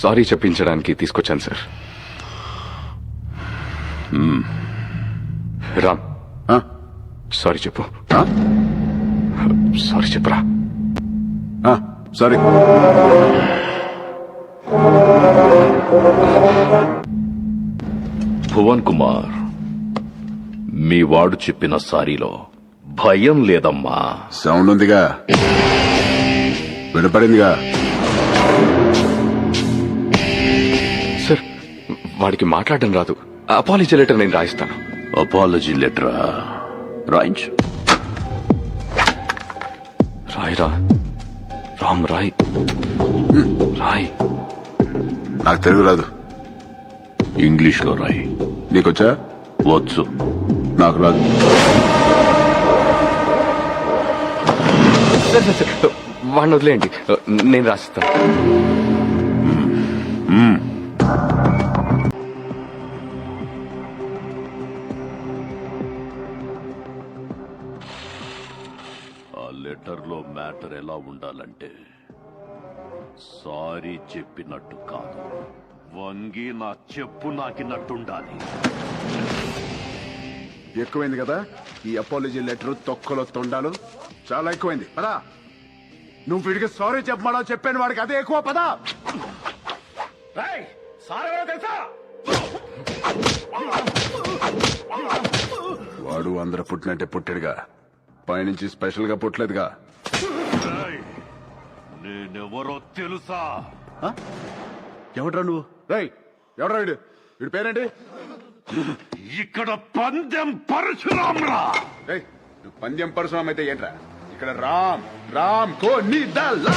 Sorry చెప్పించడానికి తీసుకొచ్చాను sir. Ram, sorry చెప్పు. Sorry చెప్పురా. సారీ. భువన్ కుమార్, మీ వాడు చెప్పిన సారీలో భయం లేదమ్మా. సౌండ్ ఉందిగా, వినపడిందిగా. సార్, వాడికి మాట్లాడడం రాదు. అపాలజీ లెటర్ నేను రాయిస్తాను. అపాలజీ లెటరా? రాయించు. రాయిరా రామ్, రాయ్ రాయ్. నాకు తెలుగు రాదు. ఇంగ్లీష్ లో రాయి. నీకొచ్చా? వచ్చు. నాకు రాదు. సార్ సార్ సార్, వాడిని వదిలేయండి, నేను రాసిస్తాను. ఆ లెటర్ లో మ్యాటర్ ఎలా ఉండాలంటే, సారీ చెప్పినట్టు కాదు, వంగి నా చెప్పు నాకినట్టుండాలి. ఎక్కువైంది కదా ఈ అపాలజీ లెటర్, తొక్కలో తొండాలు. చాలా ఎక్కువైంది. పదా, నువ్వు వీడికి సారీ చెప్పమా చెప్పాను, వాడికి అదే ఎక్కువ. పదా. వాడు అందరూ పుట్టినట్టే పుట్టాడుగా, పైనుంచి స్పెషల్ గా పుట్టలేదుగా. నేనెవరో తెలుసా? ఎవడ్రా నువ్వు? రై, ఎవడ్రా వీడు? వీడి పేరేంటి? ఇక్కడ పందెం పరశురామ్రా. నువ్వు పందెం పరశురామ్ అయితే ఏంట్రా? ఇక్కడ రామ్ రామ్ కో నీ దల్లా.